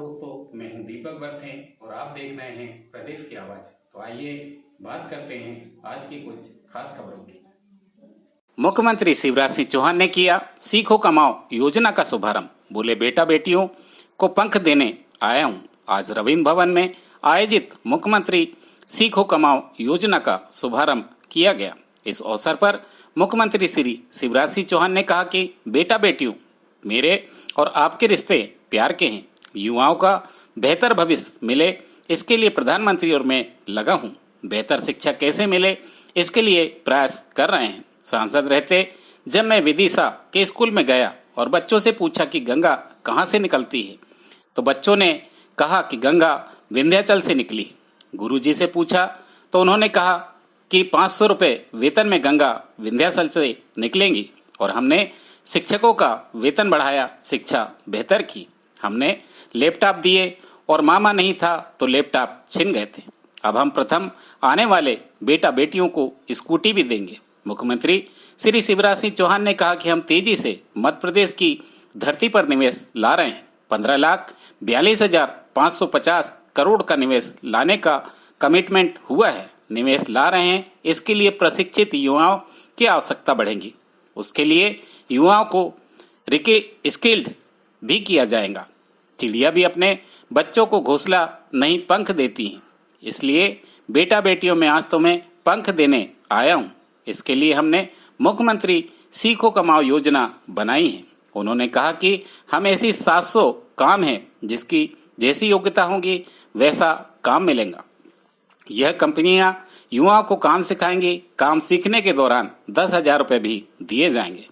दोस्तों, मैं हूं दीपक बर्थे और आप देख रहे हैं प्रदेश की आवाज। तो आइए बात करते हैं आज की कुछ खास खबरों की। मुख्यमंत्री शिवराज सिंह चौहान ने किया सीखो कमाओ योजना का शुभारंभ। बोले, बेटा बेटियों को पंख देने आया हूं। आज रविंद्र भवन में आयोजित मुख्यमंत्री सीखो कमाओ योजना का शुभारंभ किया गया। इस अवसर पर मुख्यमंत्री श्री शिवराज सिंह चौहान ने कहा कि बेटा बेटियों, मेरे और आपके रिश्ते प्यार के हैं। युवाओं का बेहतर भविष्य मिले, इसके लिए प्रधानमंत्री और मैं लगा हूं। बेहतर शिक्षा कैसे मिले, इसके लिए प्रयास कर रहे हैं। सांसद रहते जब मैं विदिशा के स्कूल में गया और बच्चों से पूछा कि गंगा कहाँ से निकलती है, तो बच्चों ने कहा कि गंगा विंध्याचल से निकली। गुरुजी से पूछा तो उन्होंने कहा कि 500 रुपये वेतन में गंगा विंध्याचल से निकलेंगी। और हमने शिक्षकों का वेतन बढ़ाया, शिक्षा बेहतर की। हमने लैपटॉप दिए और मामा नहीं था तो लैपटॉप छिन गए थे। अब हम प्रथम आने वाले बेटा बेटियों को स्कूटी भी देंगे। मुख्यमंत्री श्री शिवराज सिंह चौहान ने कहा कि हम तेजी से मध्य प्रदेश की धरती पर निवेश ला रहे हैं। 15,42,550 करोड़ का निवेश लाने का कमिटमेंट हुआ है। निवेश ला रहे हैं, इसके लिए प्रशिक्षित युवाओं की आवश्यकता बढ़ेगी। उसके लिए युवाओं को स्किल्ड भी किया जाएगा। चिड़िया भी अपने बच्चों को घोंसला नहीं पंख देती हैं। इसलिए बेटा बेटियों में आज तुम्हें पंख देने आया हूँ। इसके लिए हमने मुख्यमंत्री सीखो कमाओ योजना बनाई है। उन्होंने कहा कि हम ऐसी 700 काम है जिसकी जैसी योग्यता होगी वैसा काम मिलेगा। यह कंपनियां युवाओं को काम सिखाएंगी। काम सीखने के दौरान 10,000 रुपये भी दिए जाएंगे।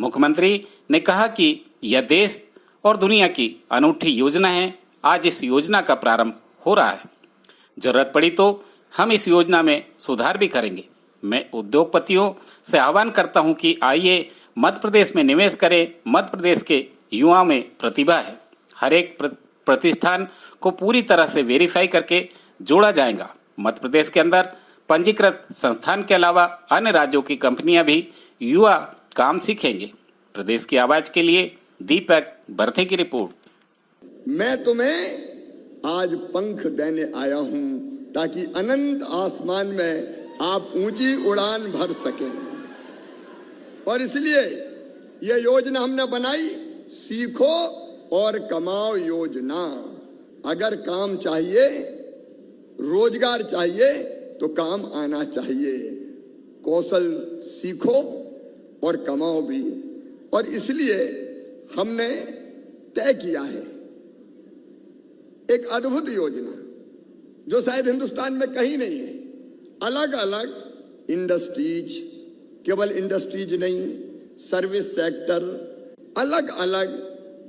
मुख्यमंत्री ने कहा कि यह देश और दुनिया की अनूठी योजना है। आज इस योजना का प्रारंभ हो रहा है। जरूरत पड़ी तो हम इस योजना में सुधार भी करेंगे। मैं उद्योगपतियों से आह्वान करता हूं कि आइए मध्य प्रदेश में निवेश करें। मध्य प्रदेश के युवाओं में प्रतिभा है। हर एक प्रतिष्ठान को पूरी तरह से वेरीफाई करके जोड़ा जाएगा। मध्य प्रदेश के अंदर पंजीकृत संस्थान के अलावा अन्य राज्यों की कंपनियां भी युवा काम सीखेंगे। प्रदेश की आवाज के लिए दीपक बर्थे की रिपोर्ट। मैं तुम्हें आज पंख देने आया हूं ताकि अनंत आसमान में आप ऊंची उड़ान भर सकें। और इसलिए यह योजना हमने बनाई, सीखो और कमाओ योजना। अगर काम चाहिए, रोजगार चाहिए तो काम आना चाहिए। कौशल सीखो और कमाओ भी। और इसलिए हमने तय किया है एक अद्भुत योजना जो शायद हिंदुस्तान में कहीं नहीं है। अलग अलग इंडस्ट्रीज, केवल इंडस्ट्रीज नहीं, सर्विस सेक्टर, अलग अलग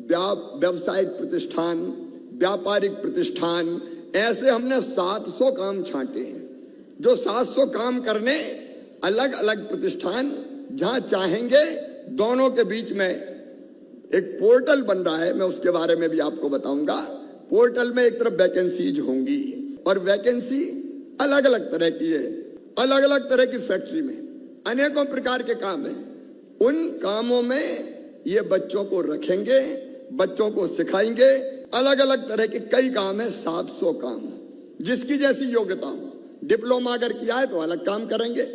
व्यावसायिक प्रतिष्ठान, व्यापारिक प्रतिष्ठान, ऐसे हमने 700 काम छांटे हैं। जो 700 काम करने अलग अलग प्रतिष्ठान जहां चाहेंगे, दोनों के बीच में एक पोर्टल बन रहा है। मैं उसके बारे में भी आपको बताऊंगा। पोर्टल में एक तरफ वैकेंसीज होंगी और वैकेंसी अलग अलग तरह की है। अलग अलग तरह की फैक्ट्री में अनेकों प्रकार के काम हैं। उन कामों में ये बच्चों को रखेंगे, बच्चों को सिखाएंगे। अलग अलग तरह के कई काम है, 700 काम, जिसकी जैसी योग्यता हो। डिप्लोमा अगर किया है तो अलग काम करेंगे।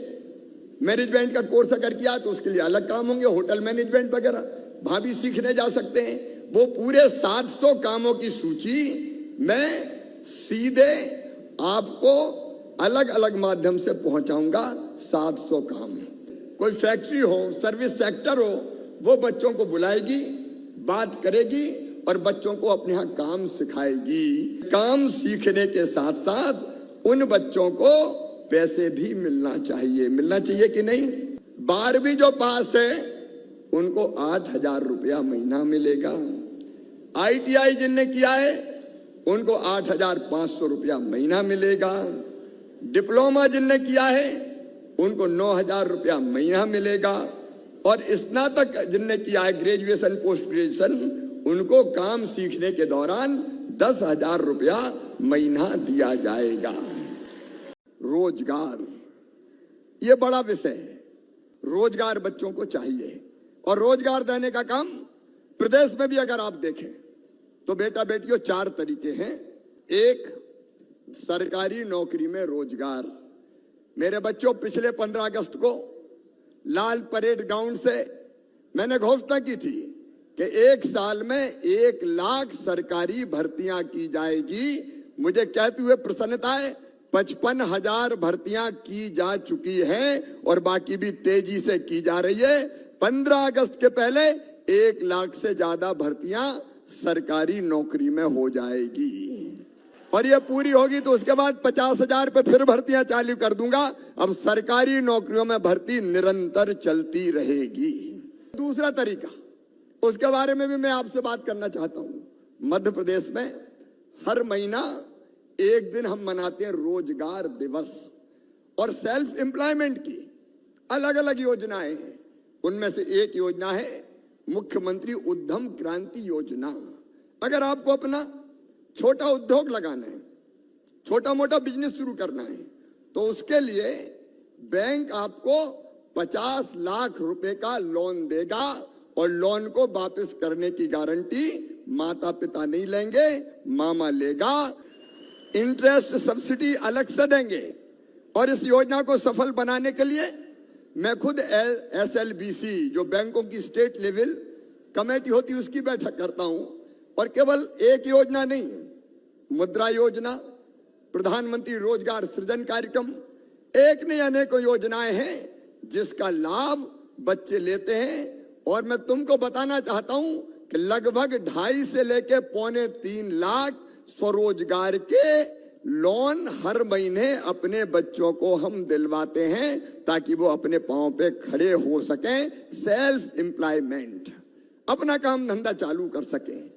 मैनेजमेंट का कोर्स अगर किया तो उसके लिए अलग काम होंगे। होटल मैनेजमेंट वगैरह वहां भी सीखने जा सकते हैं। वो पूरे 700 कामों की सूची मैं सीधे आपको अलग अलग माध्यम से पहुंचाऊंगा। 700 काम। कोई फैक्ट्री हो, सर्विस सेक्टर हो, वो बच्चों को बुलाएगी, बात करेगी और बच्चों को अपने यहाँ काम सिखाएगी। काम सीखने के साथ साथ उन बच्चों को पैसे भी मिलना चाहिए कि नहीं। 12वीं जो पास है उनको 8,000 रुपया महीना मिलेगा। ITI जिनने किया है उनको 8,500 रुपया महीना मिलेगा। डिप्लोमा जिनने किया है उनको 9,000 रुपया महीना मिलेगा। और स्नातक जिनने किया है, ग्रेजुएशन पोस्ट ग्रेजुएशन, उनको काम सीखने के दौरान 10,000 रुपया महीना दिया जाएगा। रोजगार, ये बड़ा विषय है। रोजगार बच्चों को चाहिए और रोजगार देने का काम प्रदेश में भी अगर आप देखें तो बेटा बेटियों 4 तरीके हैं। एक, सरकारी नौकरी में रोजगार। मेरे बच्चों, पिछले 15 अगस्त को लाल परेड ग्राउंड से मैंने घोषणा की थी कि 1 साल में 1 लाख सरकारी भर्तियां की जाएगी। मुझे कहते हुए प्रसन्नता है, 55,000 भर्तियां की जा चुकी हैं और बाकी भी तेजी से की जा रही है। 15 अगस्त के पहले 1 लाख से ज्यादा भर्तियां सरकारी नौकरी में हो जाएगी और ये पूरी होगी तो उसके बाद 50,000 पे फिर भर्तियां चालू कर दूंगा। अब सरकारी नौकरियों में भर्ती निरंतर चलती रहेगी। दूसरा तरीका, उसके बारे में भी मैं आपसे बात करना चाहता हूं। मध्य प्रदेश में हर महीना एक दिन हम मनाते हैं रोजगार दिवस और सेल्फ एम्प्लॉयमेंट की अलग अलग योजनाएं हैं। उनमें से एक योजना है मुख्यमंत्री उद्यम क्रांति योजना। अगर आपको अपना छोटा उद्योग लगाना है, छोटा मोटा बिजनेस शुरू करना है, तो उसके लिए बैंक आपको 50 लाख रुपए का लोन देगा और लोन को वापस करने की गारंटी माता पिता नहीं लेंगे, मामा लेगा। इंटरेस्ट सब्सिडी अलग से देंगे और इस योजना को सफल बनाने के लिए मैं खुद SLBC जो बैंकों की स्टेट लेवल कमेटी होती है उसकी बैठक करता हूं। और केवल एक योजना नहीं, मुद्रा योजना, प्रधानमंत्री रोजगार सृजन कार्यक्रम, एक नहीं अनेकों योजनाएं हैं जिसका लाभ बच्चे लेते हैं। और मैं तुमको बताना चाहता हूं कि लगभग 2.5 से लेके 2.25 लाख स्वरोजगार के लोन हर महीने अपने बच्चों को हम दिलवाते हैं ताकि वो अपने पांव पे खड़े हो सकें, सेल्फ एम्प्लॉयमेंट, अपना काम धंधा चालू कर सकें।